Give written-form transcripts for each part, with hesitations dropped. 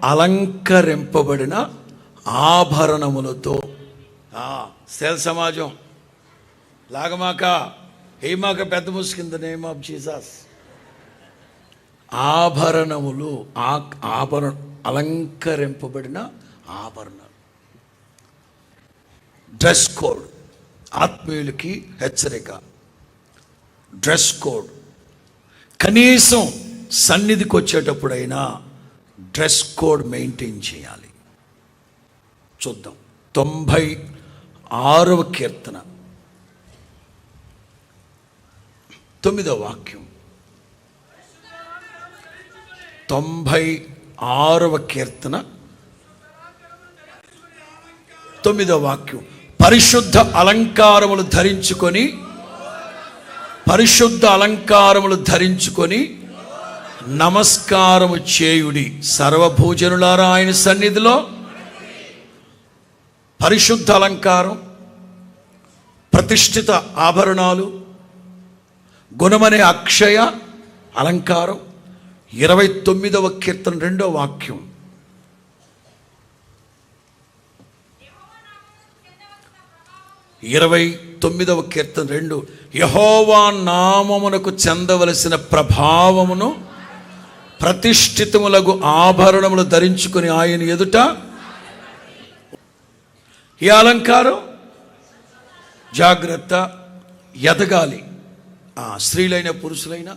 అలంకరింపబడిన ఆభరణములతో. Sale సమాజం లాగమాక ఏమాక పెద్ద ముసుకింద name of Jesus. ఆభరణములు, అలంకరింపబడిన ఆభరణాలు. డ్రెస్ కోడ్, ఆత్మీయులకి హెచ్చరిక. Dress code. కనీసం సన్నిధికి వచ్చేటప్పుడైనా డ్రెస్ కోడ్ మెయింటైన్ చేయాలి. చూద్దాం. 96వ కీర్తన 9వ వాక్యం. 96వ కీర్తన 9వ వాక్యం. పరిశుద్ధ అలంకారములు ధరించుకొని, పరిశుద్ధ అలంకారములు ధరించుకొని నమస్కారము చేయుడి సర్వభూజనులారా ఆయన సన్నిధిలో. పరిశుద్ధ అలంకారం, ప్రతిష్ఠిత ఆభరణాలు, గుణమనే అక్షయ అలంకారం. 29వ కీర్తన 2వ వాక్యం. ఇరవై 29వ కీర్తన 2. యెహోవా నామమునకు చెందవలసిన ప్రభావమును ప్రతిష్ఠితములగు ఆభరణములు ధరించుకుని ఆయన ఎదుట. ఈ అలంకారం జాగ్రత్త, ఎదగాలి. స్త్రీలైన పురుషులైన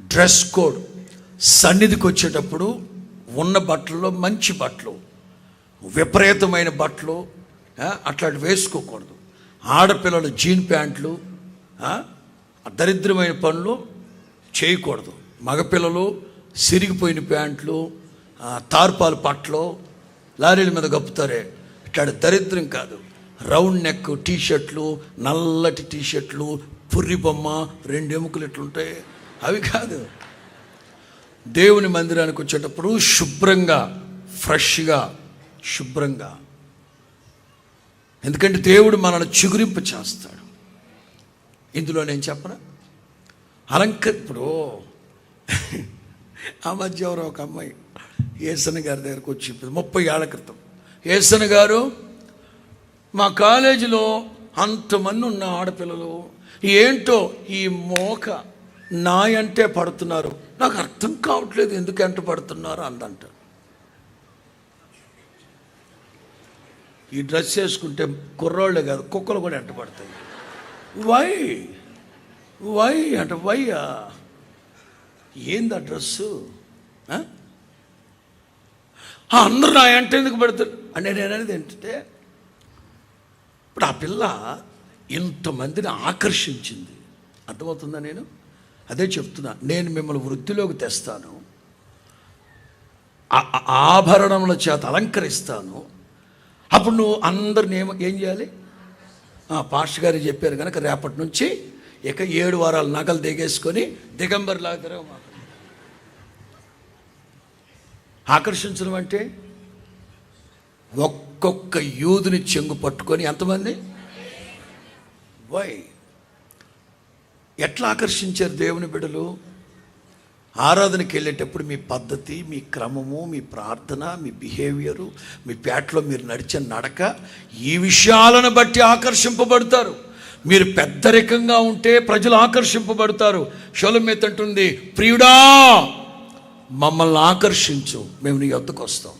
డ్రెస్ కోడ్. సన్నిధికి వచ్చేటప్పుడు ఉన్న బట్టల్లో మంచి బట్టలు, విపరీతమైన బట్టలు అట్లాంటి వేసుకోకూడదు. ఆడపిల్లలు జీన్ ప్యాంట్లు, దరిద్రమైన పనులు చేయకూడదు. మగపిల్లలు సిరిగిపోయిన ప్యాంట్లు, తార్పాలు పట్టలు లారీల మీద కప్పుతారే, ఇట్లాంటి దరిద్రం కాదు. రౌండ్ నెక్ టీషర్ట్లు, నల్లటి టీషర్ట్లు, పుర్రి బొమ్మ, 2 ఎముకలు ఇట్లుంటాయి, అవి కాదు. దేవుని మందిరానికి వచ్చేటప్పుడు శుభ్రంగా, ఫ్రెష్గా, శుభ్రంగా. ఎందుకంటే దేవుడు మనల్ని చిగురింప చేస్తాడు. ఇందులో నేను చెప్పనా, ఇప్పుడు ఆ మధ్య ఎవరో ఒక అమ్మాయి ఏసన్న గారి దగ్గరకు వచ్చి 30 ఏళ్ల క్రితం, ఏసన్న గారు మా కాలేజీలో అంతమంది ఉన్న ఆడపిల్లలు ఏంటో ఈ మోక నాయ అంటే పడుతున్నారు, నాకు అర్థం కావట్లేదు ఎందుకు ఎంట పడుతున్నారు అందంట. ఈ డ్రెస్ వేసుకుంటే కుర్రోళ్ళే కాదు కుక్కలు కూడా ఎంట పడతాయి. వై అంటే వయ్యా ఏంది ఆ డ్రెస్సు? అందరూ నా ఎంట ఎందుకు పెడతారు అంటే నేను అనేది ఏంటంటే, ఇప్పుడు ఆ పిల్ల ఇంతమందిని ఆకర్షించింది. అర్థమవుతుందా? నేను అదే చెప్తున్నా. నేను మిమ్మల్ని వృద్ధిలోకి తెస్తాను, ఆభరణముల చేత అలంకరిస్తాను. అప్పుడు నువ్వు అందరిని ఏం చేయాలి? పాస్టర్ గారు చెప్పారు కనుక రేపటి నుంచి ఇక 7 వారాలు నగలు దిగేసుకొని దిగంబర్లాగా తిరగ. ఆకర్షించడం అంటే ఒక్కొక్క యూదుని చెంగు పట్టుకొని ఎంతమంది ఎట్లా ఆకర్షించారు దేవుని బిడ్డలు? ఆరాధనకి వెళ్ళేటప్పుడు మీ పద్ధతి, మీ క్రమము, మీ ప్రార్థన, మీ బిహేవియరు, మీ పేటలో మీరు నడిచే నడక, ఈ విషయాలను బట్టి ఆకర్షింపబడతారు. మీరు పెద్దరికంగా ఉంటే ప్రజలు ఆకర్షింపబడతారు. షొలొమోతు అంటుంది, ప్రియుడా మమ్మల్ని ఆకర్షించు, మేము నీ యొద్దకు వస్తాం.